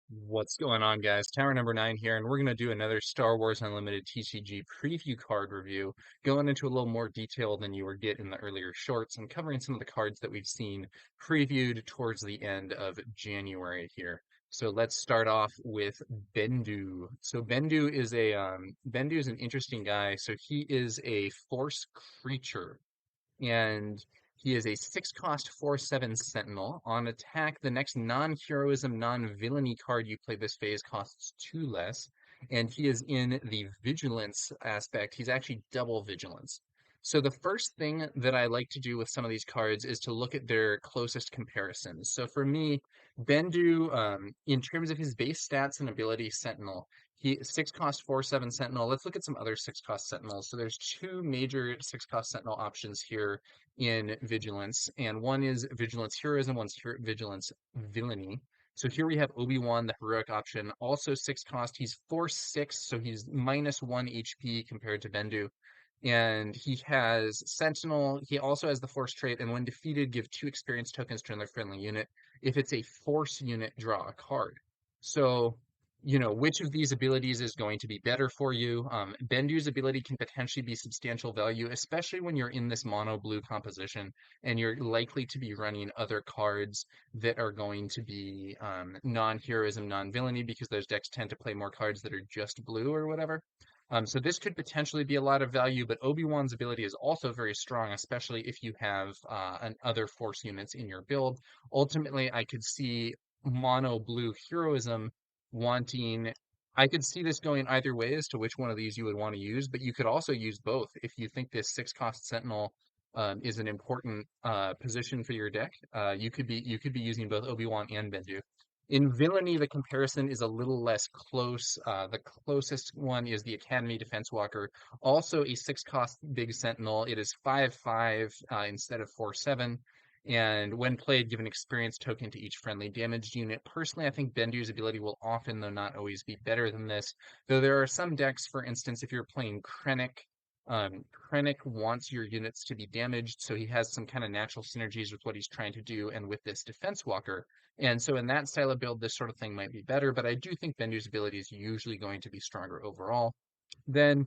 What's going on, guys? Tower number 9 here, and we're going to do another Star Wars Unlimited TCG preview card review, going into a little more detail than you were getting in the earlier shorts, and covering some of the cards that we've seen previewed towards the end of January here. So let's start off with Bendu. So Bendu is an interesting guy. So he is a force creature and he is a 6 cost 4/7 Sentinel. On attack, the next non-heroism, non-villainy card you play this phase costs 2 less, and he is in the vigilance aspect. He's actually double vigilance. So the first thing that I like to do with some of these cards is to look at their closest comparisons. So for me, Bendu, in terms of his base stats and ability, Sentinel, he 6 cost 4/7 Sentinel. Let's look at some other 6 cost Sentinels. So there's two major 6 cost Sentinel options here in Vigilance, and one is Vigilance Heroism, one's Vigilance Villainy. So here we have Obi-Wan, the heroic option, also 6 cost. He's Force 6, so he's -1 HP compared to Bendu. And he has Sentinel. He also has the Force trait, and when defeated, give 2 experience tokens to another friendly unit. If it's a Force unit, draw a card. So, which of these abilities is going to be better for you? Bendu's ability can potentially be substantial value, especially when you're in this mono blue composition and you're likely to be running other cards that are going to be non-heroism, non-villainy, because those decks tend to play more cards that are just blue or whatever. So this could potentially be a lot of value, but Obi-Wan's ability is also very strong, especially if you have other force units in your build. Ultimately, I could see mono blue heroism wanting. I could see this going either way as to which one of these you would want to use, but you could also use both if you think this 6 cost Sentinel is an important position for your deck. You could be using both Obi-Wan and Bendu. In Villainy, the comparison is a little less close. The closest one is the Academy Defense Walker, also a 6 cost big Sentinel. It is 5/5 instead of 4/7. And when played, give an experience token to each friendly damaged unit. Personally, I think Bendu's ability will often, though not always, be better than this. Though there are some decks, for instance, if you're playing Krennic, Krennic wants your units to be damaged, so he has some kind of natural synergies with what he's trying to do, and with this Defense Walker. And so in that style of build, this sort of thing might be better, but I do think Bendu's ability is usually going to be stronger overall. Then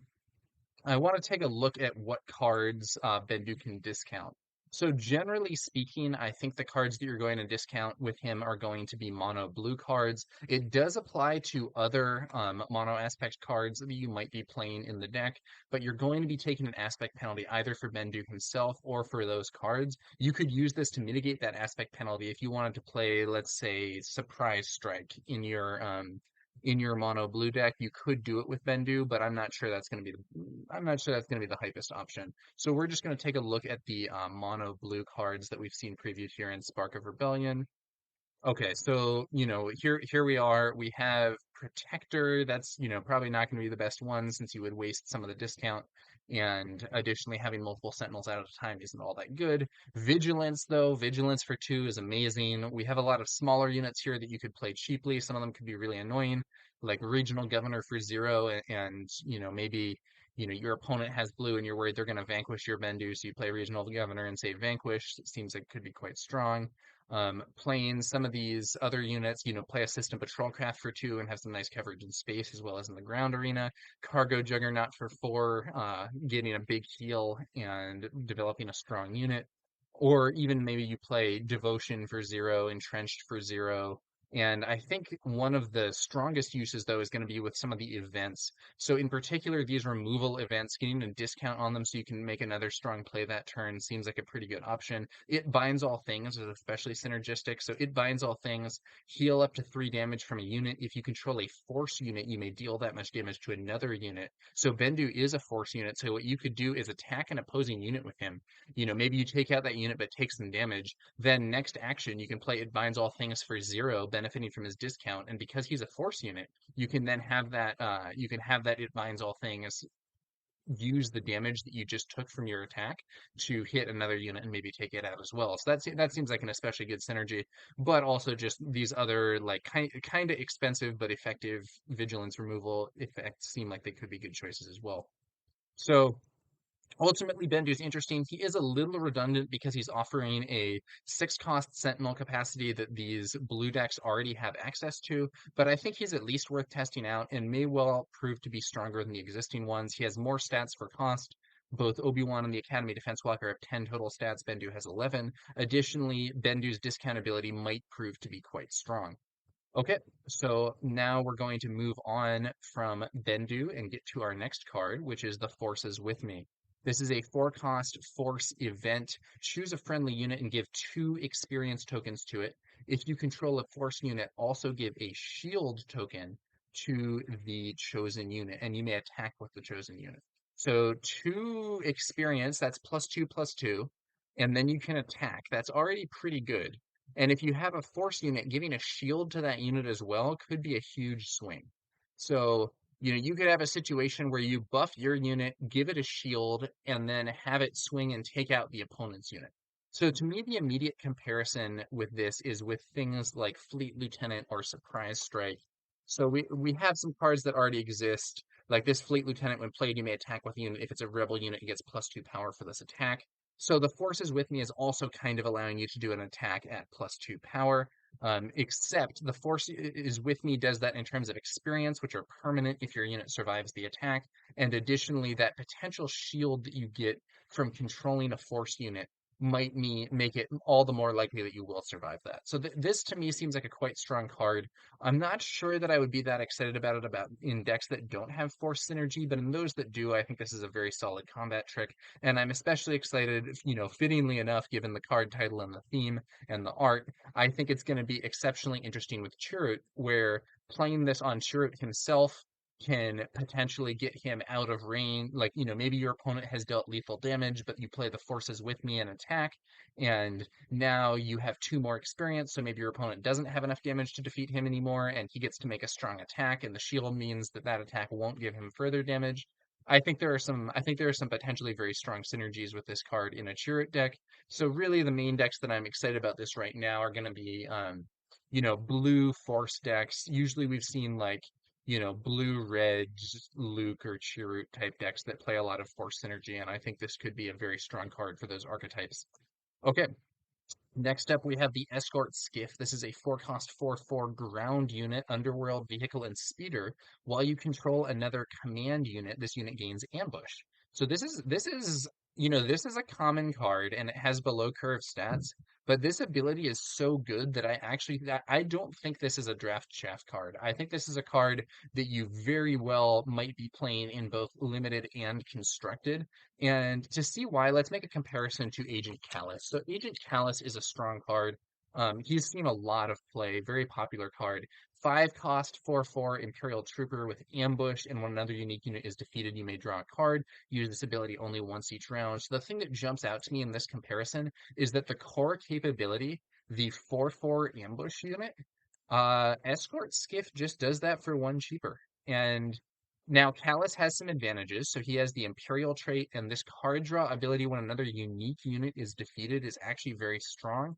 I want to take a look at what cards Bendu can discount. So generally speaking, I think the cards that you're going to discount with him are going to be mono blue cards. It does apply to other mono aspect cards that you might be playing in the deck, but you're going to be taking an aspect penalty either for Bendu himself or for those cards. You could use this to mitigate that aspect penalty if you wanted to play, let's say, Surprise Strike in your mono blue deck. You could do it with Bendu, but I'm not sure that's going to be the hypest option. So we're just going to take a look at the mono blue cards that we've seen previewed here in Spark of Rebellion. Okay, so here we are. We have Protector. That's probably not going to be the best one since you would waste some of the discount, and additionally having multiple Sentinels out at a time isn't all that good. Vigilance, though, Vigilance for 2 is amazing. We have a lot of smaller units here that you could play cheaply. Some of them could be really annoying, like Regional Governor for 0, and maybe your opponent has blue and you're worried they're going to vanquish your Bendu, so you play Regional Governor and say Vanquish. It seems like it could be quite strong. Playing some of these other units, play a System Patrol Craft for 2 and have some nice coverage in space as well as in the ground arena. Cargo Juggernaut for 4, getting a big heal and developing a strong unit. Or even maybe you play Devotion for 0, Entrenched for 0. And I think one of the strongest uses, though, is going to be with some of the events. So in particular, these removal events, getting a discount on them so you can make another strong play that turn seems like a pretty good option. It Binds All Things is especially synergistic. So It Binds All Things, heal up to 3 damage from a unit. If you control a force unit, you may deal that much damage to another unit. So Bendu is a force unit. So what you could do is attack an opposing unit with him. Maybe you take out that unit but take some damage. Then next action, you can play It Binds All Things for 0, benefiting from his discount. And because he's a force unit, you can then have that It Binds All Things use the damage that you just took from your attack to hit another unit and maybe take it out as well. So that seems like an especially good synergy, but also just these other like kind of expensive but effective vigilance removal effects seem like they could be good choices as well. So Ultimately, Bendu's interesting. He is a little redundant because he's offering a 6 cost Sentinel capacity that these blue decks already have access to, but I think he's at least worth testing out and may well prove to be stronger than the existing ones. He has more stats for cost. Both Obi-Wan and the Academy Defense Walker have 10 total stats. Bendu has 11. Additionally, Bendu's discount ability might prove to be quite strong. Okay, so now we're going to move on from Bendu and get to our next card, which is the Forces with Me. This is a 4 cost force event. Choose a friendly unit and give 2 experience tokens to it. If you control a force unit, also give a shield token to the chosen unit, and you may attack with the chosen unit. So 2 experience, that's +2/+2, and then you can attack. That's already pretty good. And if you have a force unit, giving a shield to that unit as well could be a huge swing. So, you could have a situation where you buff your unit, give it a shield, and then have it swing and take out the opponent's unit. So to me, the immediate comparison with this is with things like Fleet Lieutenant or Surprise Strike. So we have some cards that already exist. Like this Fleet Lieutenant, when played, you may attack with a unit. If it's a rebel unit, it gets +2 power for this attack. So the Forces with Me is also kind of allowing you to do an attack at +2 power, except the Force is with Me does that in terms of experience, which are permanent if your unit survives the attack, and additionally, that potential shield that you get from controlling a Force unit might make it all the more likely that you will survive that. So this to me seems like a quite strong card. I'm not sure that I would be that excited about it about in decks that don't have Force synergy, but in those that do, I think this is a very solid combat trick. And I'm especially excited, fittingly enough, given the card title and the theme and the art, I think it's going to be exceptionally interesting with Chirrut, where playing this on Chirrut himself can potentially get him out of range. Like, maybe your opponent has dealt lethal damage, but you play the Forces with Me and attack, and now you have 2 more experience, so maybe your opponent doesn't have enough damage to defeat him anymore, and he gets to make a strong attack, and the shield means that that attack won't give him further damage. I think there are some potentially very strong synergies with this card in a Chirrut deck. So really the main decks that I'm excited about this right now are going to be blue force decks. Usually we've seen like, blue red Luke or Chirrut type decks that play a lot of force synergy, and I think this could be a very strong card for those archetypes. Okay, next up, we have the Escort Skiff. This is a 4 cost 4/4 ground unit, underworld, vehicle, and speeder. While you control another command unit, this unit gains ambush. So this is a common card and it has below curve stats, but this ability is so good that I don't think this is a draft chaff card. I think this is a card that you very well might be playing in both limited and constructed. And to see why, let's make a comparison to Agent Callus. So Agent Callus is a strong card. He's seen a lot of play, very popular card. 5 cost 4/4 Imperial Trooper with ambush, and when another unique unit is defeated, you may draw a card. Use this ability only once each round. So the thing that jumps out to me in this comparison is that the core capability, the 4/4 ambush unit, Escort Skiff just does that for 1 cheaper. And now Callus has some advantages. So he has the Imperial trait, and this card draw ability when another unique unit is defeated is actually very strong.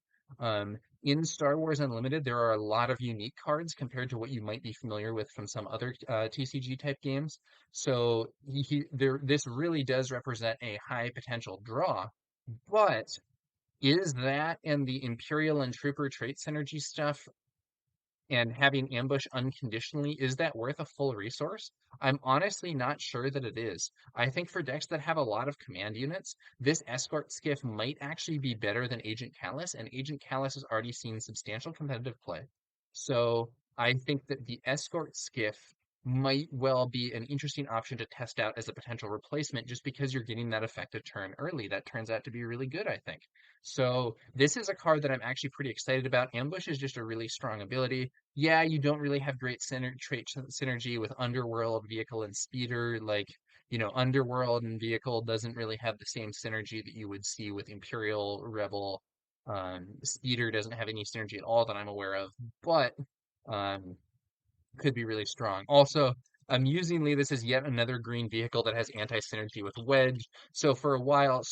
In Star Wars Unlimited, there are a lot of unique cards compared to what you might be familiar with from some other TCG type games. So this really does represent a high potential draw. But is that and the Imperial and Trooper trait synergy stuff and having ambush unconditionally, is that worth a full resource? I'm honestly not sure that it is. I think for decks that have a lot of command units, this Escort Skiff might actually be better than Agent Callus, and Agent Callus has already seen substantial competitive play. So I think that the Escort Skiff might well be an interesting option to test out as a potential replacement just because you're getting that effective turn early. That turns out to be really good, I think. So this is a card that I'm actually pretty excited about. Ambush is just a really strong ability. Yeah, you don't really have great trait synergy with Underworld, Vehicle, and Speeder. Like, Underworld and Vehicle doesn't really have the same synergy that you would see with Imperial, Rebel. Speeder doesn't have any synergy at all that I'm aware of, but um, could be really strong. Also, amusingly, this is yet another green vehicle that has anti-synergy with Wedge. So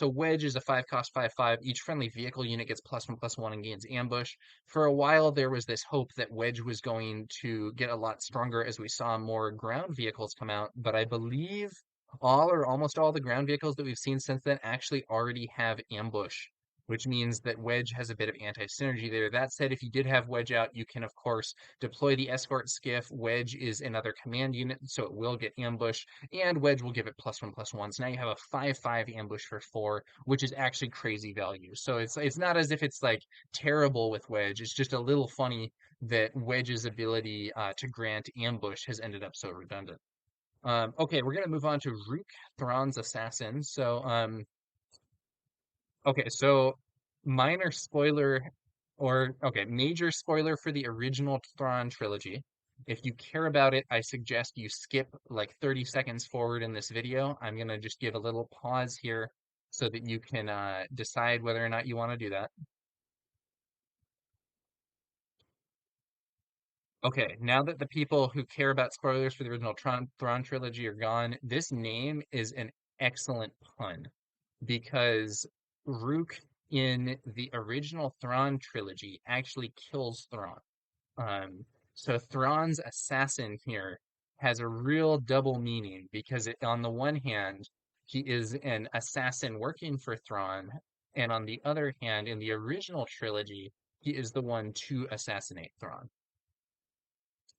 Wedge is a 5 cost 5/5. Each friendly vehicle unit gets +1/+1 and gains ambush. For a while, there was this hope that Wedge was going to get a lot stronger as we saw more ground vehicles come out, but I believe All or almost all the ground vehicles that we've seen since then actually already have ambush, which means that Wedge has a bit of anti-synergy there. That said, if you did have Wedge out, you can, of course, deploy the escort skiff. Wedge is another command unit, so it will get ambush, and Wedge will give it +1/+1. So now you have a 5/5 ambush for 4, which is actually crazy value. So it's not as if it's like terrible with Wedge. It's just a little funny that Wedge's ability to grant ambush has ended up so redundant. Okay, we're gonna move on to Rook, Thrawn's assassin. Okay, so minor spoiler, or okay, major spoiler for the original Thrawn trilogy. If you care about it, I suggest you skip like 30 seconds forward in this video. I'm gonna just give a little pause here so that you can decide whether or not you want to do that. Okay, now that the people who care about spoilers for the original Thrawn trilogy are gone, this name is an excellent pun because Rook in the original Thrawn trilogy actually kills Thrawn. Um, so Thrawn's assassin here has a real double meaning because on the one hand, he is an assassin working for Thrawn, and on the other hand, in the original trilogy, he is the one to assassinate Thrawn.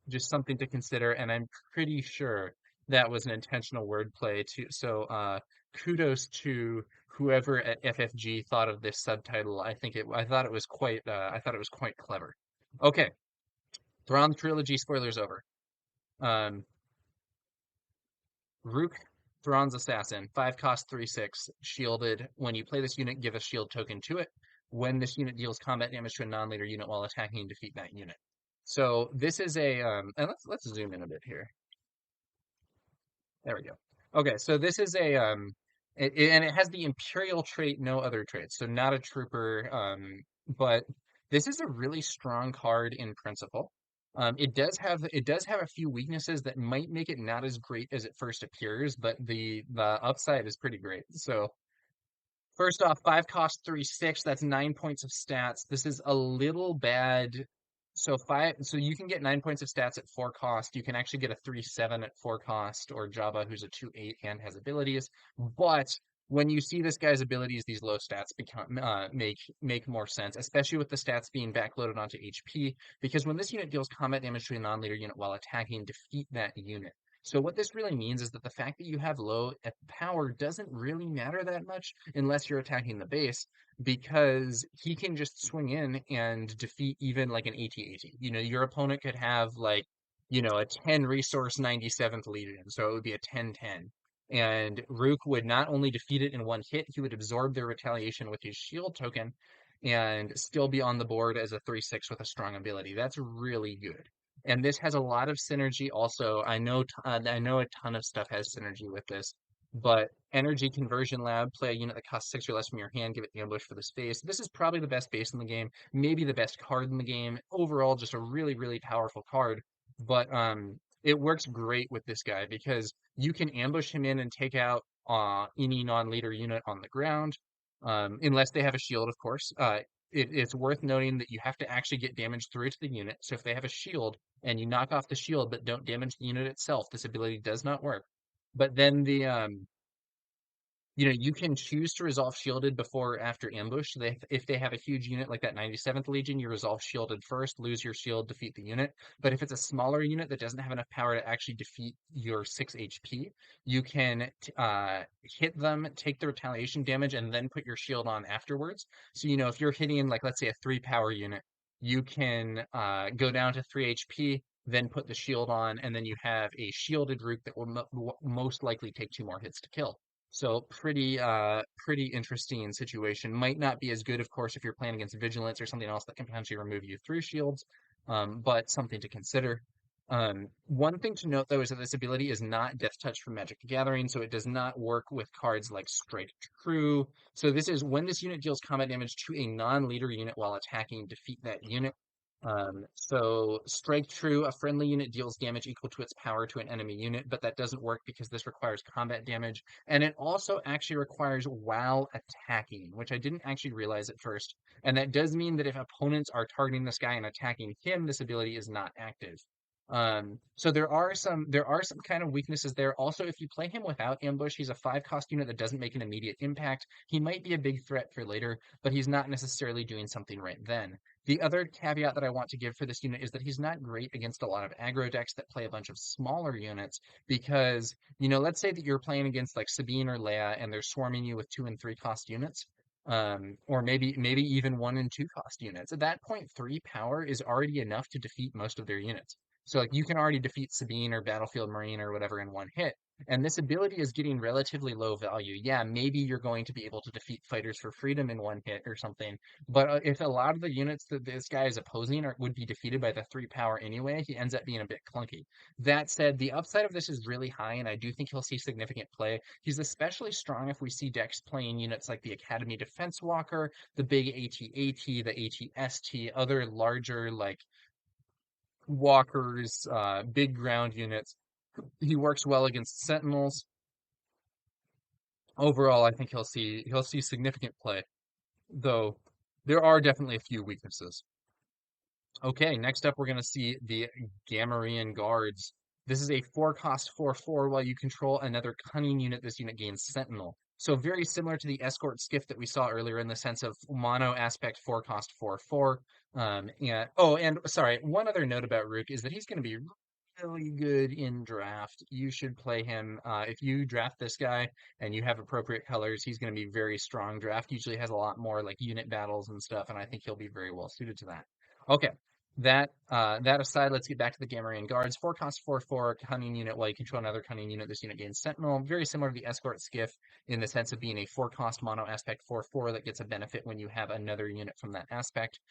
Just something to consider, and I'm pretty sure that was an intentional wordplay too. So kudos to whoever at FFG thought of this subtitle. I thought it was quite clever. Okay, Thrawn trilogy spoilers over. Um, Rook, Thrawn's assassin, 5 cost 3/6, shielded. When you play this unit, give a shield token to it. When this unit deals combat damage to a non-leader unit while attacking, defeat that unit. So this is a and let's zoom in a bit here. There we go. Okay, so this is and it has the Imperial trait, no other traits, so not a trooper, but this is a really strong card in principle. It does have a few weaknesses that might make it not as great as it first appears, but the upside is pretty great. So first off, 5 cost 3/6. That's 9 points of stats. This is a little bad. So you can get 9 points of stats at 4 cost. You can actually get a 3/7 at 4 cost, or Jabba, who's a 2/8 and has abilities. But when you see this guy's abilities, these low stats make more sense, especially with the stats being backloaded onto HP. Because when this unit deals combat damage to a non-leader unit while attacking, defeat that unit. So what this really means is that the fact that you have low power doesn't really matter that much unless you're attacking the base, because he can just swing in and defeat even like an AT-AT. Your opponent could have like, a 10 resource 97th Legion, so it would be a 10/10. And Rook would not only defeat it in one hit, he would absorb their retaliation with his shield token and still be on the board as a 3/6 with a strong ability. That's really good. And this has a lot of synergy also. I know a ton of stuff has synergy with this, but Energy Conversion Lab, play a unit that costs 6 or less from your hand, give it ambush for the space. This is probably the best base in the game, maybe the best card in the game. Overall, just a really, really powerful card. But it works great with this guy because you can ambush him in and take out any non-leader unit on the ground, unless they have a shield, of course. It's worth noting that you have to actually get damage through to the unit. So if they have a shield and you knock off the shield but don't damage the unit itself, this ability does not work. But then you can choose to resolve shielded before or after ambush. If they have a huge unit like that 97th Legion, you resolve shielded first, lose your shield, defeat the unit. But if it's a smaller unit that doesn't have enough power to actually defeat your 6 HP, you can hit them, take the retaliation damage, and then put your shield on afterwards. So, if you're hitting, like, let's say a 3 power unit, you can go down to 3 HP, then put the shield on, and then you have a shielded Rook that will most likely take 2 more hits to kill. So pretty interesting situation. Might not be as good, of course, if you're playing against Vigilance or something else that can potentially remove you through shields, but something to consider. One thing to note, though, is that this ability is not Death Touch from Magic the Gathering, so it does not work with cards like Strike True. So this is when this unit deals combat damage to a non-leader unit while attacking, defeat that unit. So Strike True, a friendly unit deals damage equal to its power to an enemy unit, but that doesn't work because this requires combat damage, and it also actually requires while attacking, which I didn't actually realize at first. And that does mean that if opponents are targeting this guy and attacking him, this ability is not active. So there are some kind of weaknesses there. Also, if you play him without ambush, he's a 5 cost unit that doesn't make an immediate impact. He might be a big threat for later, but he's not necessarily doing something right then. The other caveat that I want to give for this unit is that he's not great against a lot of aggro decks that play a bunch of smaller units because, let's say that you're playing against like Sabine or Leia and they're swarming you with 2 and 3 cost units. Or maybe even 1 and 2 cost units. At that point, 3 power is already enough to defeat most of their units. So like you can already defeat Sabine or Battlefield Marine or whatever in 1 hit. And this ability is getting relatively low value. Yeah, maybe you're going to be able to defeat Fighters for Freedom in 1 hit or something. But if a lot of the units that this guy is opposing would be defeated by the 3 power anyway, he ends up being a bit clunky. That said, the upside of this is really high, and I do think he'll see significant play. He's especially strong if we see decks playing units like the Academy Defense Walker, the big AT-AT, the AT-ST, other larger like walkers, big ground units. He works well against sentinels. Overall, I think he'll see significant play, though there are definitely a few weaknesses. Okay, next up we're going to see the Gamorrean Guards. This is a 4 cost 4/4 while you control another cunning unit. This unit gains Sentinel. So very similar to the Escort Skiff that we saw earlier in the sense of mono aspect 4 cost 4/4. And sorry, one other note about Rook is that he's going to be really good in draft. You should play him. If you draft this guy and you have appropriate colors, he's going to be very strong. Draft usually has a lot more like unit battles and stuff, and I think he'll be very well suited to that. Okay. That aside, let's get back to the Gamorrean Guards. 4 cost 4/4 cunning unit. While you control another cunning unit, this unit gains Sentinel. Very similar to the Escort Skiff in the sense of being a 4 cost mono aspect 4/4 that gets a benefit when you have another unit from that aspect.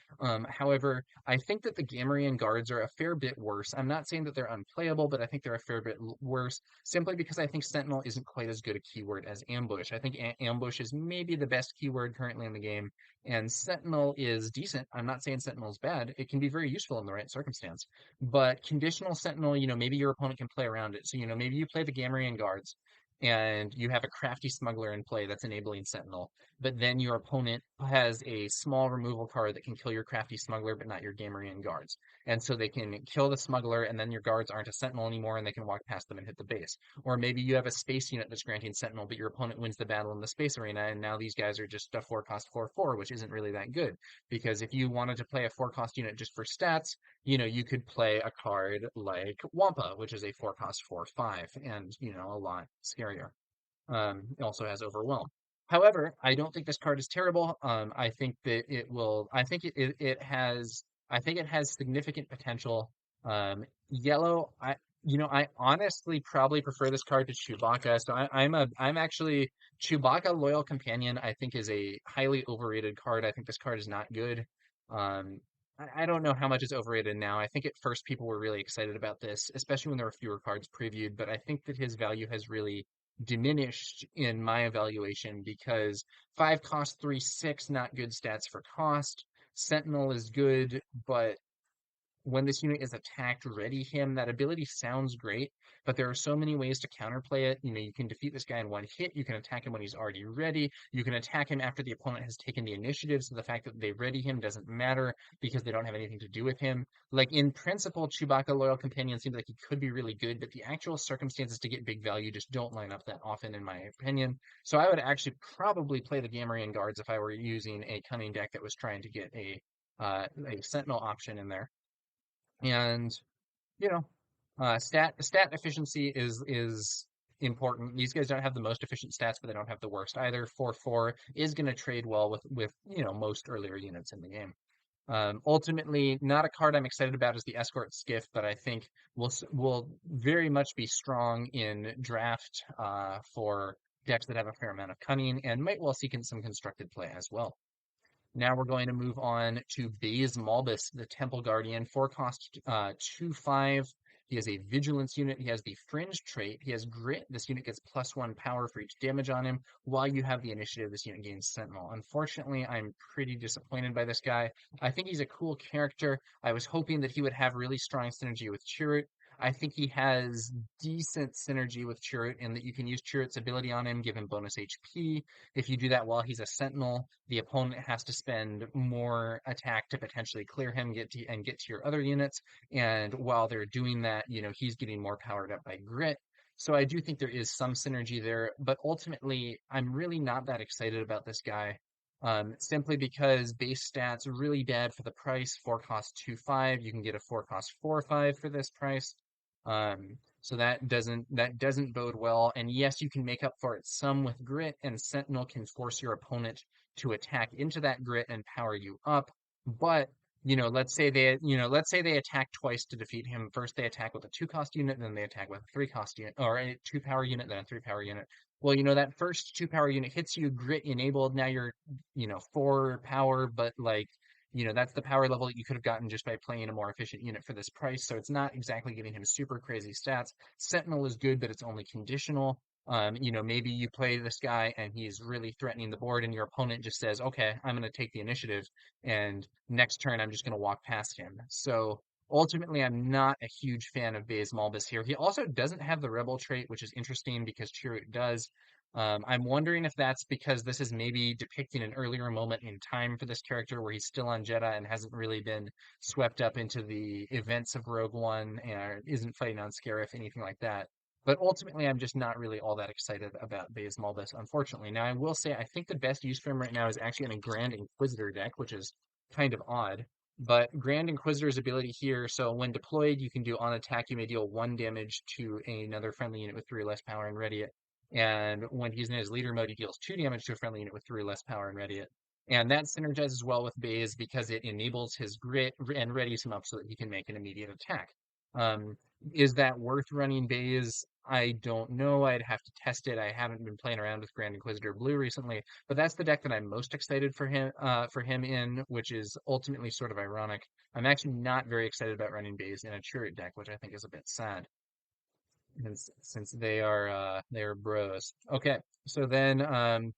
However, I think that the Gamorrean Guards are a fair bit worse. I'm not saying that they're unplayable, but I think they're a fair bit worse simply because I think Sentinel isn't quite as good a keyword as Ambush. I think Ambush is maybe the best keyword currently in the game, and Sentinel is decent. I'm not saying Sentinel is bad. It can be very useful in the right circumstance. But conditional Sentinel, maybe your opponent can play around it. So, maybe you play the Gamorrean Guards and you have a crafty smuggler in play that's enabling Sentinel, but then your opponent has a small removal card that can kill your crafty smuggler, but not your Gamorrean Guards. And so they can kill the smuggler, and then your guards aren't a Sentinel anymore, and they can walk past them and hit the base. Or maybe you have a space unit that's granting Sentinel, but your opponent wins the battle in the space arena, and now these guys are just a 4 cost 4/4, which isn't really that good. Because if you wanted to play a 4 cost unit just for stats, you could play a card like Wampa, which is a 4 cost 4/5, and a lot scarier. It also has Overwhelm. However, I don't think this card is terrible. I think that it will. I think it has significant potential. Yellow. I honestly probably prefer this card to Chewbacca. So I'm actually Chewbacca Loyal Companion. I think is a highly overrated card. I think this card is not good. I don't know how much it's overrated now. I think at first people were really excited about this, especially when there were fewer cards previewed. But I think that his value has really diminished in my evaluation because 5 cost 3/6, not good stats for cost. Sentinel is good, but when this unit is attacked, ready him. That ability sounds great, but there are so many ways to counterplay it. You can defeat this guy in 1 hit. You can attack him when he's already ready. You can attack him after the opponent has taken the initiative. So the fact that they ready him doesn't matter because they don't have anything to do with him. Like in principle, Chewbacca Loyal Companion seems like he could be really good, but the actual circumstances to get big value just don't line up that often, in my opinion. So I would actually probably play the Gamorrean Guards if I were using a cunning deck that was trying to get a Sentinel option in there. And you know, stat efficiency is important. These guys don't have the most efficient stats, but they don't have the worst either. 4/4 is going to trade well with most earlier units in the game. Ultimately, not a card I'm excited about is the Escort Skiff, but I think will very much be strong in draft for decks that have a fair amount of cunning and might well seek in some constructed play as well. Now we're going to move on to Baze Malbus, the Temple Guardian, 4 cost 2/5. He has a Vigilance unit. He has the Fringe trait. He has Grit. This unit gets +1 power for each damage on him. While you have the initiative, this unit gains Sentinel. Unfortunately, I'm pretty disappointed by this guy. I think he's a cool character. I was hoping that he would have really strong synergy with Chirrut. I think he has decent synergy with Chirrut in that you can use Chirrut's ability on him, give him bonus HP. If you do that while he's a Sentinel, the opponent has to spend more attack to potentially clear him, get to your other units. And while they're doing that, he's getting more powered up by Grit. So I do think there is some synergy there, but ultimately, I'm really not that excited about this guy. Simply because base stats are really bad for the price. 4 cost 2/5. You can get a 4 cost 4/5 for this price. So that doesn't bode well. And yes, you can make up for it some with grit, and Sentinel can force your opponent to attack into that grit and power you up. But let's say they attack twice to defeat him. First they attack with a 2 cost unit, then they attack with a 3 cost unit, or a 2 power unit, then a 3 power unit. Well, that first 2 power unit hits you, grit enabled. Now you're, 4 power, but like, that's the power level that you could have gotten just by playing a more efficient unit for this price. So it's not exactly giving him super crazy stats. Sentinel is good, but it's only conditional. Maybe you play this guy and he's really threatening the board, and your opponent just says, okay, I'm going to take the initiative, and next turn I'm just going to walk past him. So ultimately, I'm not a huge fan of Baze Malbus here. He also doesn't have the Rebel trait, which is interesting because Chirrut does. I'm wondering if that's because this is maybe depicting an earlier moment in time for this character where he's still on Jedha and hasn't really been swept up into the events of Rogue One and isn't fighting on Scarif, anything like that. But ultimately, I'm just not really all that excited about Baze Malbus, unfortunately. Now, I will say I think the best use for him right now is actually in a Grand Inquisitor deck, which is kind of odd. But Grand Inquisitor's ability here, so when deployed, you can do on attack, you may deal 1 damage to another friendly unit with 3 or less power and ready it. And when he's in his leader mode, he deals 2 damage to a friendly unit with 3 or less power and ready it. And that synergizes well with Baze because it enables his grit and readies him up so that he can make an immediate attack. Um, is that worth running Baze? I don't know. I'd have to test it. I haven't been playing around with Grand Inquisitor Blue recently, but that's the deck that I'm most excited for him in, which is ultimately sort of ironic. I'm actually not very excited about running Baze in a Chariot deck, which I think is a bit sad, since they are bros. Okay, so then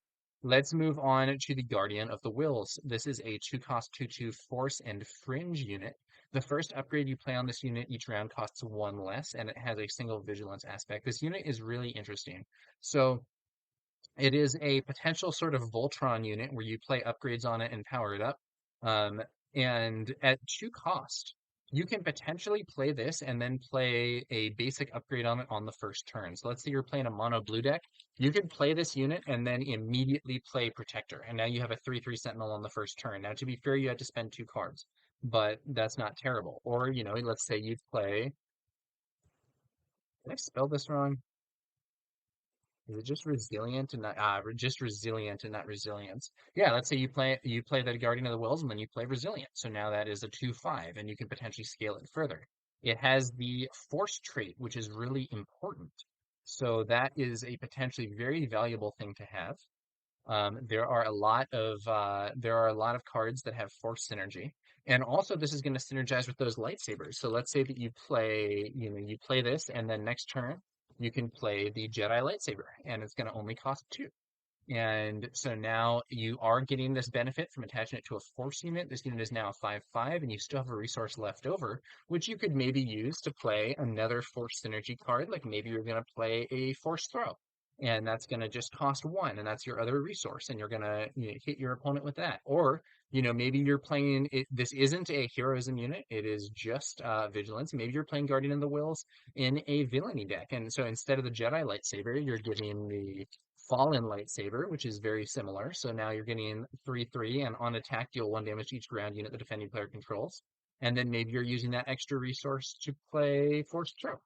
let's move on to the Guardian of the Wills. This is a 2 cost 2/2 Force and Fringe unit. The first upgrade you play on this unit each round costs 1 less, and it has a single vigilance aspect. This unit is really interesting. So it is a potential sort of Voltron unit where you play upgrades on it and power it up. Um, and at 2 cost, you can potentially play this and then play a basic upgrade on it on the first turn. So let's say you're playing a mono blue deck. You could play this unit and then immediately play Protector. And now you have a 3/3 Sentinel on the first turn. Now, to be fair, you had to spend 2 cards, but that's not terrible. Or, let's say you play. Did I spell this wrong? Is it just resilient and not just resilient and not resilience? Yeah, let's say you play the Guardian of the Wills and then you play resilient. So now that is a 2/5, and you can potentially scale it further. It has the force trait, which is really important. So that is a potentially very valuable thing to have. There are a lot of cards that have force synergy, and also this is going to synergize with those lightsabers. So let's say that you play this, and then next turn you can play the Jedi lightsaber, and it's going to only cost 2. And so now you are getting this benefit from attaching it to a force unit. This unit is now a 5/5, and you still have a resource left over, which you could maybe use to play another force synergy card. Like maybe you're going to play a force throw, and that's going to just cost 1, and that's your other resource, and you're going to hit your opponent with that. Or, maybe you're playing it. This isn't a heroism unit, it is just vigilance. Maybe you're playing Guardian of the Wills in a villainy deck, and so instead of the Jedi lightsaber, you're getting the Fallen lightsaber, which is very similar. So now you're getting 3/3, and on attack, deal 1 damage to each ground unit the defending player controls. And then maybe you're using that extra resource to play Force Throw.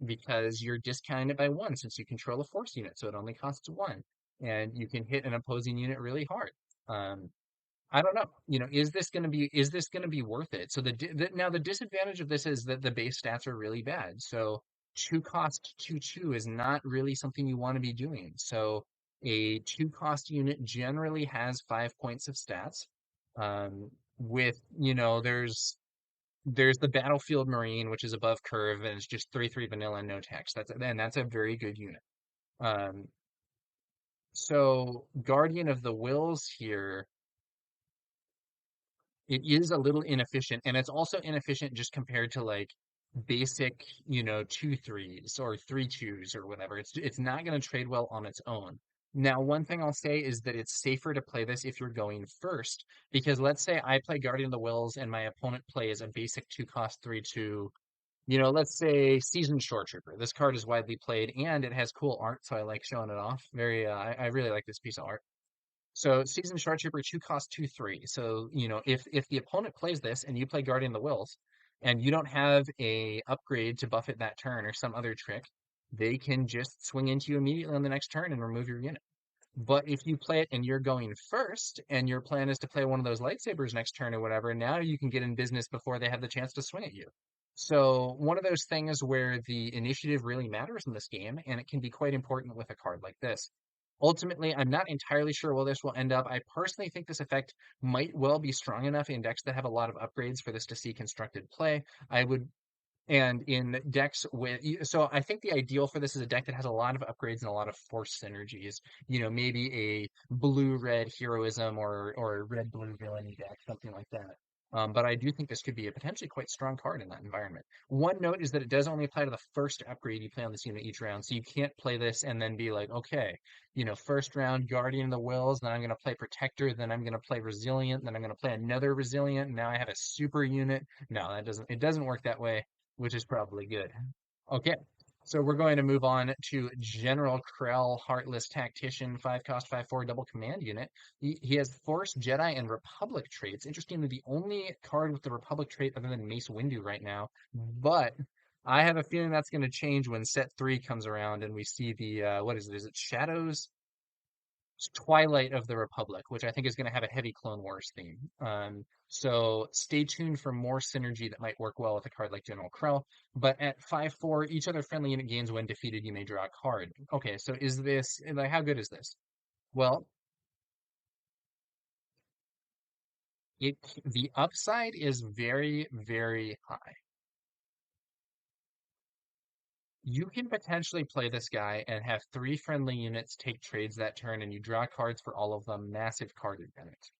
Because you're discounting it by 1 since you control a force unit, so it only costs 1. And you can hit an opposing unit really hard. Um, I don't know. Is this gonna be worth it? So now the disadvantage of this is that the base stats are really bad. So 2 cost 2/2 is not really something you want to be doing. So a 2 cost unit generally has 5 points of stats. With there's the Battlefield Marine, which is above curve, and it's just 3/3 vanilla and no text. That's a very good unit. Um, so Guardian of the Wills here, it is a little inefficient, and it's also inefficient just compared to like basic, 2/3s or 3/2s or whatever. It's not going to trade well on its own. Now, one thing I'll say is that it's safer to play this if you're going first, because let's say I play Guardian of the Wills and my opponent plays a basic 2-cost 3/2. Let's say Seasoned Shore Trooper. This card is widely played and it has cool art, so I like showing it off. I really like this piece of art. So Seasoned Shore Trooper 2-cost 2/3. So, if the opponent plays this and you play Guardian of the Wills and you don't have a upgrade to buff it that turn or some other trick, they can just swing into you immediately on the next turn and remove your unit. But if you play it and you're going first and your plan is to play one of those lightsabers next turn or whatever, now you can get in business before they have the chance to swing at you. So one of those things where the initiative really matters in this game, and it can be quite important with a card like this. Ultimately, I'm not entirely sure where this will end up. I personally think this effect might well be strong enough in decks that have a lot of upgrades for this to see constructed play. I would and in decks so I think the ideal for this is a deck that has a lot of upgrades and a lot of force synergies. Maybe a blue-red heroism or red-blue villainy deck, something like that. But I do think this could be a potentially quite strong card in that environment. One note is that it does only apply to the first upgrade you play on this unit each round, so you can't play this and then be like, okay, first round Guardian of the Wills, then I'm going to play Protector, then I'm going to play Resilient, then I'm going to play another Resilient, and now I have a super unit. No, it doesn't work that way, which is probably good. Okay, so we're going to move on to General Krell, Heartless Tactician, 5-cost, 5/4 double command unit. He has Force, Jedi, and Republic traits. Interestingly, the only card with the Republic trait other than Mace Windu right now. But I have a feeling that's going to change when set 3 comes around and we see the, what is it? Is it Shadows? Twilight of the Republic, which I think is going to have a heavy Clone Wars theme. So stay tuned for more synergy that might work well with a card like General Krell. But at 5/4, each other friendly unit gains when defeated, you may draw a card. Okay, so is this, like, how good is this? Well, the upside is very, very high. You can potentially play this guy and have 3 friendly units take trades that turn, and you draw cards for all of them. Massive card advantage.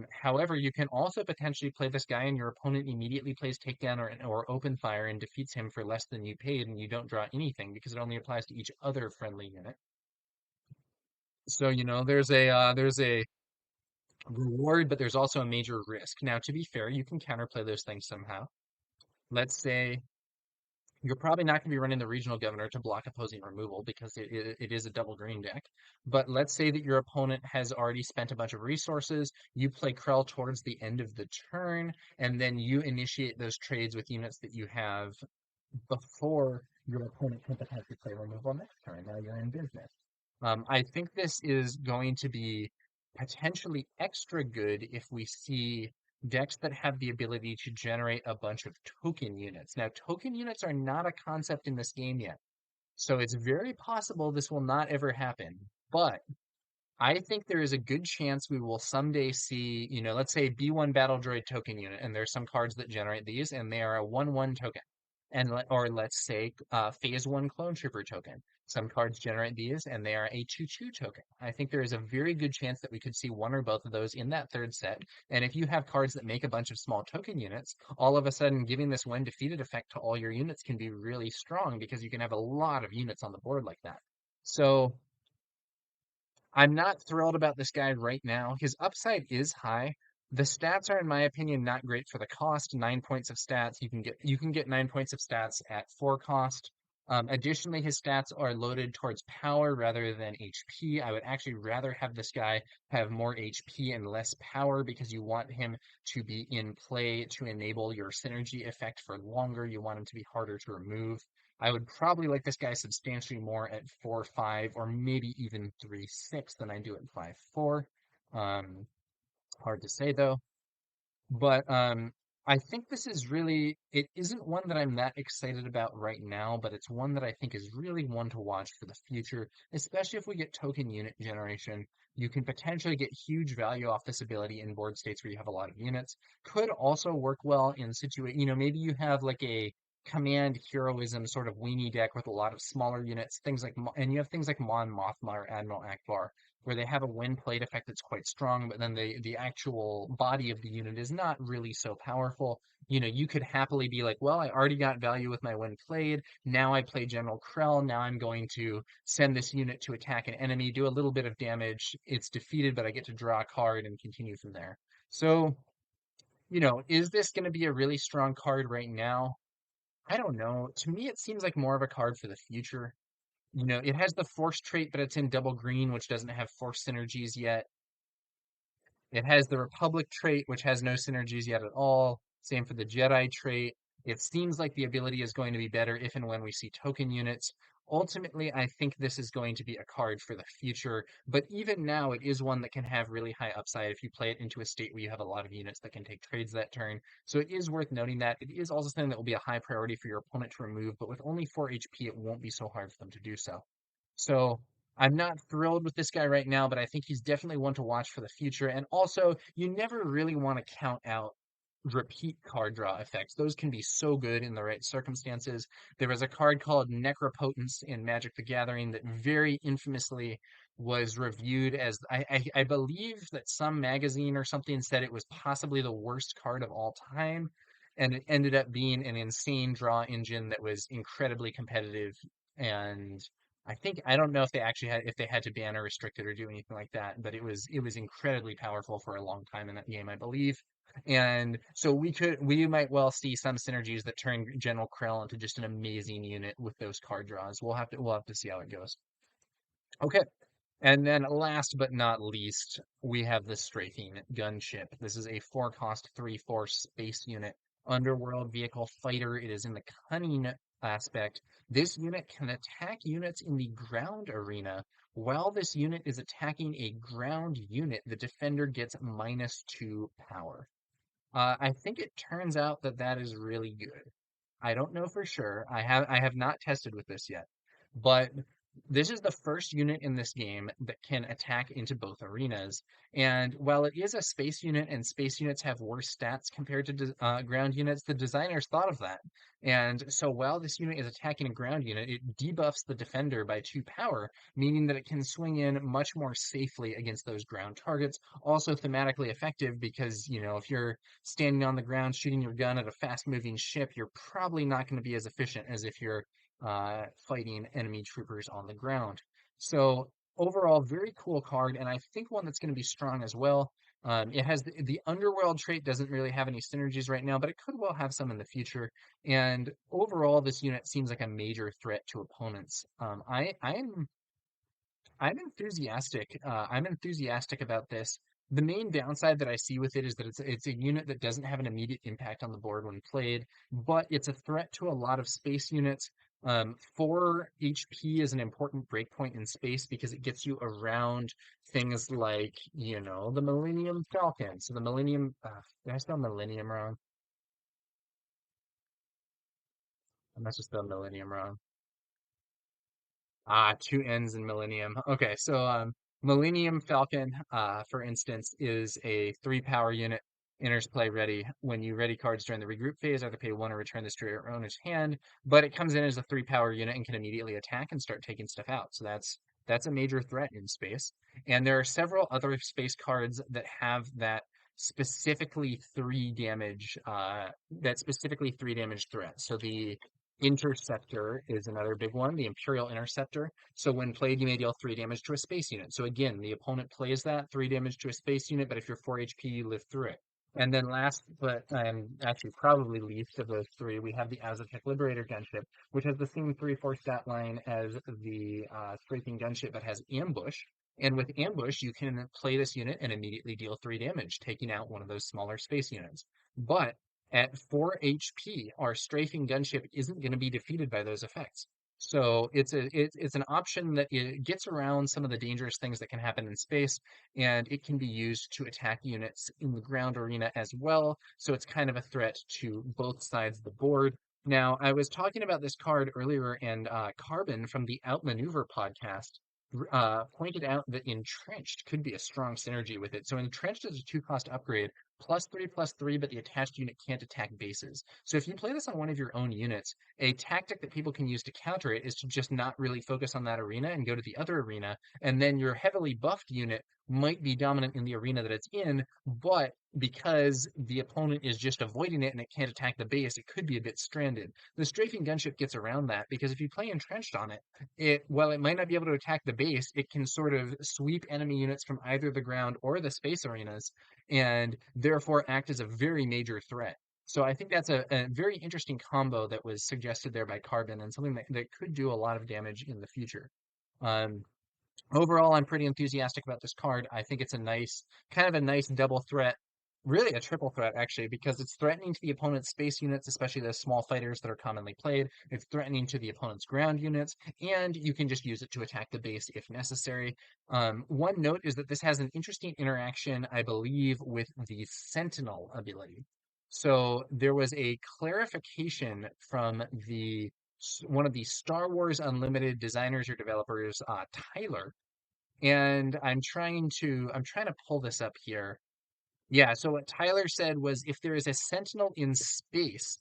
However, you can also potentially play this guy and your opponent immediately plays takedown or open fire and defeats him for less than you paid, and you don't draw anything because it only applies to each other friendly unit. So, there's a reward, but there's also a major risk. Now, to be fair, you can counterplay those things somehow. Let's say you're probably not going to be running the regional governor to block opposing removal because it is a double green deck. But let's say that your opponent has already spent a bunch of resources. You play Krell towards the end of the turn, and then you initiate those trades with units that you have before your opponent can potentially play removal next turn. Now you're in business. I think this is going to be potentially extra good if we see decks that have the ability to generate a bunch of token units. Now, token units are not a concept in this game yet, so it's very possible this will not ever happen. But I think there is a good chance we will someday see, let's say B1 Battle Droid token unit, and there's some cards that generate these, and they are a 1/1 token. Or let's say Phase 1 Clone Trooper token. Some cards generate these, and they are a 2/2 token. I think there is a very good chance that we could see one or both of those in that third set. And if you have cards that make a bunch of small token units, all of a sudden giving this when defeated effect to all your units can be really strong because you can have a lot of units on the board like that. So I'm not thrilled about this guy right now. His upside is high. The stats are, in my opinion, not great for the cost. 9 points of stats. You can get 9 points of stats at 4 cost. Additionally, his stats are loaded towards power rather than HP. I would actually rather have this guy have more HP and less power because you want him to be in play to enable your synergy effect for longer. You want him to be harder to remove. I would probably like this guy substantially more at 4/5 or maybe even 3/6 than I do at 5/4. Um, Hard to say though. But I think this is really, it isn't one that I'm that excited about right now, but it's one that I think is really one to watch for the future, especially if we get token unit generation. You can potentially get huge value off this ability in board states where you have a lot of units. Could also work well in maybe you have like a command heroism sort of weenie deck with a lot of smaller units, and you have things like Mon Mothma or Admiral Akbar where they have a win plate effect that's quite strong, but then the actual body of the unit is not really so powerful. you could happily be like, well, I already got value with my when played. Now I play General Krell. Now I'm going to send this unit to attack an enemy, do a little bit of damage. It's defeated, but I get to draw a card and continue from there. So, is this going to be a really strong card right now? I don't know. To me, it seems like more of a card for the future. It has the Force trait, but it's in double green, which doesn't have Force synergies yet. It has the Republic trait, which has no synergies yet at all. Same for the Jedi trait. It seems like the ability is going to be better if and when we see token units. Ultimately, I think this is going to be a card for the future, but even now, it is one that can have really high upside if you play it into a state where you have a lot of units that can take trades that turn. So it is worth noting that. It is also something that will be a high priority for your opponent to remove, but with only 4 HP, it won't be so hard for them to do so. So I'm not thrilled with this guy right now, but I think he's definitely one to watch for the future. And also, you never really want to count out repeat card draw effects. Those can be so good in the right circumstances. There was a card called Necropotence in Magic the Gathering that very infamously was reviewed as I believe that some magazine or something said it was possibly the worst card of all time. And it ended up being an insane draw engine that was incredibly competitive. And I don't know if they had to ban or restrict it or do anything like that, but it was incredibly powerful for a long time in that game, I believe. And so we might well see some synergies that turn General Krell into just an amazing unit with those card draws. We'll have to see how it goes. Okay. And then last but not least, we have the Strafing Gunship. This is a 4-cost 3/4 space unit, underworld vehicle fighter. It is in the cunning aspect. This unit can attack units in the ground arena. While this unit is attacking a ground unit, the defender gets -2 power. I think it turns out that that is really good. I don't know for sure. I have not tested with this yet, but this is the first unit in this game that can attack into both arenas. And while it is a space unit and space units have worse stats compared to ground units, the designers thought of that. And so while this unit is attacking a ground unit, it debuffs the defender by 2 power, meaning that it can swing in much more safely against those ground targets. Also thematically effective because, if you're standing on the ground shooting your gun at a fast moving ship, you're probably not going to be as efficient as if you're fighting enemy troopers on the ground. So overall, very cool card, and I think one that's going to be strong as well. It has the underworld trait doesn't really have any synergies right now, but it could well have some in the future. And overall, this unit seems like a major threat to opponents. I'm enthusiastic. I'm enthusiastic about this. The main downside that I see with it is that it's a unit that doesn't have an immediate impact on the board when played, but it's a threat to a lot of space units. 4 HP is an important breakpoint in space because it gets you around things like, the Millennium Falcon. So the Millennium, did I spell Millennium wrong? I must have spelled Millennium wrong. Ah, 2 N's in Millennium. Okay, so Millennium Falcon, for instance, is a 3 power unit. Enters play ready. When you ready cards during the regroup phase, either pay 1 or return this to your owner's hand. But it comes in as a 3 power unit and can immediately attack and start taking stuff out. So that's a major threat in space. And there are several other space cards that have specifically 3 damage, that specifically 3 damage threat. So the Interceptor is another big one, the Imperial Interceptor. So when played, you may deal 3 damage to a space unit. So again, the opponent plays that 3 damage to a space unit, but if you're 4 HP, you live through it. And then last, but actually probably least of those 3, we have the Azatec Liberator Gunship, which has the same 3/4 stat line as the Strafing Gunship, but has Ambush. And with Ambush, you can play this unit and immediately deal 3 damage, taking out one of those smaller space units. But at 4 HP, our strafing gunship isn't going to be defeated by those effects. So it's an option that it gets around some of the dangerous things that can happen in space, and it can be used to attack units in the ground arena as well. So it's kind of a threat to both sides of the board. Now, I was talking about this card earlier, and Carbon from the Outmaneuver podcast pointed out that Entrenched could be a strong synergy with it. So Entrenched is a 2-cost upgrade plus three, but the attached unit can't attack bases. So if you play this on one of your own units, a tactic that people can use to counter it is to just not really focus on that arena and go to the other arena, and then your heavily buffed unit might be dominant in the arena that it's in, but because the opponent is just avoiding it and it can't attack the base, it could be a bit stranded. The strafing gunship gets around that because if you play entrenched on it, while it might not be able to attack the base, it can sort of sweep enemy units from either the ground or the space arenas and therefore act as a very major threat. So I think that's a very interesting combo that was suggested there by Carbon and something that could do a lot of damage in the future. Um, Overall, I'm pretty enthusiastic about this card. I think it's a nice, kind of a nice double threat, really a triple threat actually, because it's threatening to the opponent's space units, especially the small fighters that are commonly played. It's threatening to the opponent's ground units, and you can just use it to attack the base if necessary. One note is that this has an interesting interaction, I believe, with the Sentinel ability. So there was a clarification from one of the Star Wars Unlimited designers or developers, Tyler, and I'm trying to pull this up here. Yeah, so what Tyler said was if there is a Sentinel in space,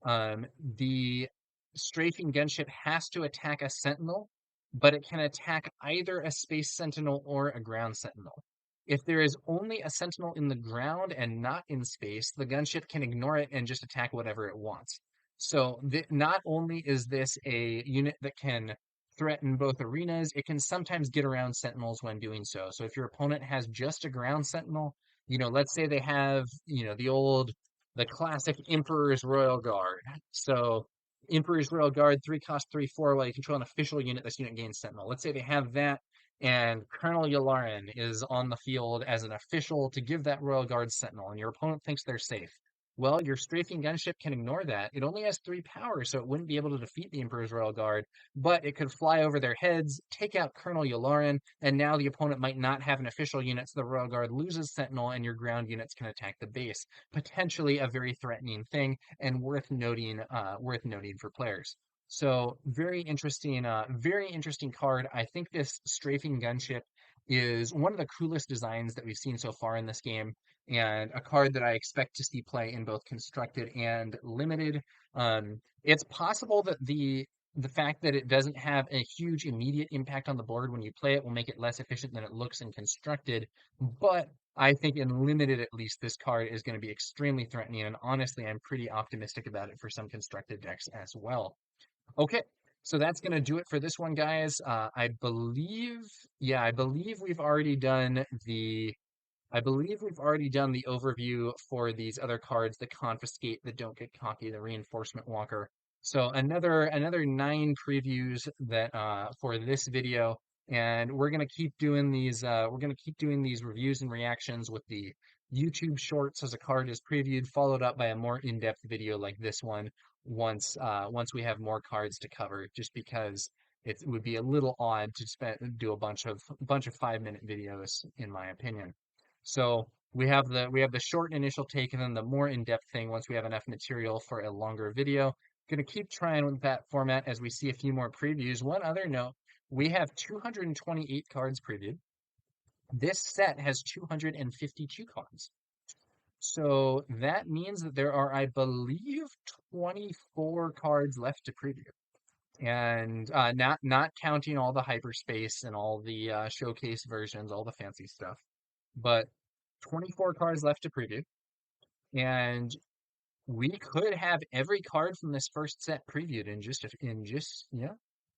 the strafing gunship has to attack a Sentinel, but it can attack either a space Sentinel or a ground Sentinel. If there is only a Sentinel in the ground and not in space, the gunship can ignore it and just attack whatever it wants. So not only is this a unit that can threaten both arenas, it can sometimes get around Sentinels when doing so. So if your opponent has just a ground Sentinel, let's say they have, the classic Emperor's Royal Guard. So Emperor's Royal Guard, 3 cost 3/4. While you control an official unit, this unit gains Sentinel. Let's say they have that, and Colonel Yularen is on the field as an official to give that Royal Guard Sentinel, and your opponent thinks they're safe. Well, your strafing gunship can ignore that. It only has 3 power, so it wouldn't be able to defeat the Emperor's Royal Guard, but it could fly over their heads, take out Colonel Yularen, and now the opponent might not have an official unit, so the Royal Guard loses Sentinel, and your ground units can attack the base. Potentially a very threatening thing, and worth noting for players. So very interesting card. I think this strafing gunship is one of the coolest designs that we've seen so far in this game, and a card that I expect to see play in both constructed and limited. It's possible that the fact that it doesn't have a huge immediate impact on the board when you play it will make it less efficient than it looks in constructed, but I think in limited at least this card is going to be extremely threatening, and honestly I'm pretty optimistic about it for some constructed decks as well. Okay, so that's going to do it for this one, guys. I believe we've already done the overview for these other cards, the Confiscate, the Don't Get Cocky, the Reinforcement Walker. So another 9 previews that for this video, and we're gonna keep doing these reviews and reactions with the YouTube shorts as a card is previewed, followed up by a more in-depth video like this one once we have more cards to cover, just because it would be a little odd to do a bunch of 5-minute videos, in my opinion. So we have the short initial take and then the more in-depth thing once we have enough material for a longer video. Going to keep trying with that format as we see a few more previews. One other note, we have 228 cards previewed. This set has 252 cards. So that means that there are, I believe, 24 cards left to preview. And not counting all the hyperspace and all the showcase versions, all the fancy stuff. But 24 cards left to preview, and we could have every card from this first set previewed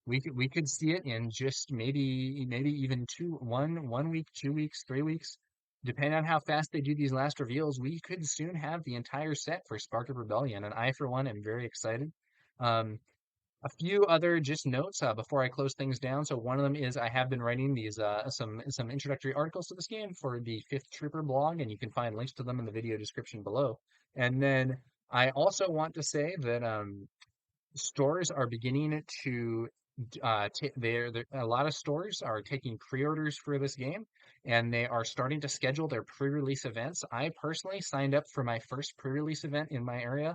we could see it in just maybe even 1 week, 2 weeks, 3 weeks, depending on how fast they do these last reveals. We could soon have the entire set for Spark of Rebellion, and I for one am very excited. Um, a few other just notes before I close things down. So one of them is I have been writing these some introductory articles to this game for the Fifth Trooper blog, and you can find links to them in the video description below. And then I also want to say that stores are beginning to a lot of stores are taking pre-orders for this game, and they are starting to schedule their pre-release events. I personally signed up for my first pre-release event in my area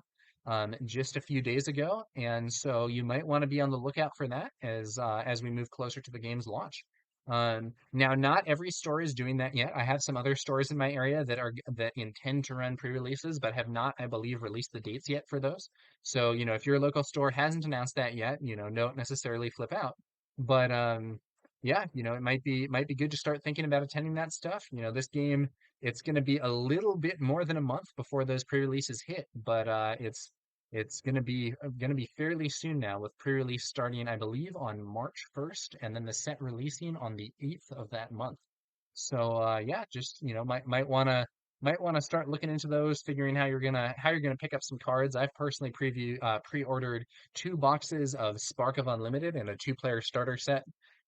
just a few days ago, and so you might want to be on the lookout for that as we move closer to the game's launch. Now, not every store is doing that yet. I have some other stores in my area that intend to run pre-releases, but have not, I believe, released the dates yet for those. So, if your local store hasn't announced that yet, don't necessarily flip out. But yeah, it might be good to start thinking about attending that stuff. This game, it's going to be a little bit more than a month before those pre-releases hit, but it's gonna be fairly soon now, with pre-release starting, I believe, on March 1st, and then the set releasing on the 8th of that month. So yeah, just might wanna start looking into those, figuring how you're gonna pick up some cards. I've personally pre-ordered 2 boxes of Spark of Unlimited and a 2-player starter set.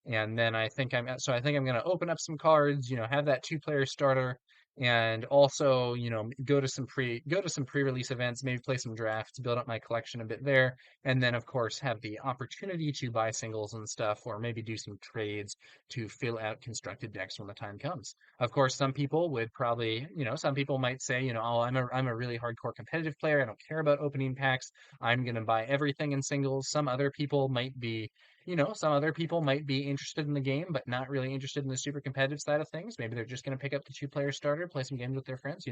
And then I think I'm gonna open up some cards, have that 2-player starter, and also, go to some pre-release events, maybe play some drafts, build up my collection a bit there, and then of course have the opportunity to buy singles and stuff, or maybe do some trades to fill out constructed decks when the time comes. Of course, some people might say, oh, I'm a really hardcore competitive player. I don't care about opening packs. I'm gonna buy everything in singles. Some other people might be interested in the game, but not really interested in the super competitive side of things. Maybe they're just going to pick up the 2-player starter, play some games with their friends,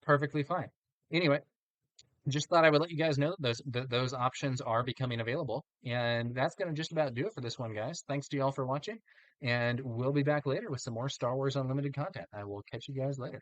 perfectly fine. Anyway, just thought I would let you guys know that those options are becoming available. And that's going to just about do it for this one, guys. Thanks to y'all for watching, and we'll be back later with some more Star Wars Unlimited content. I will catch you guys later.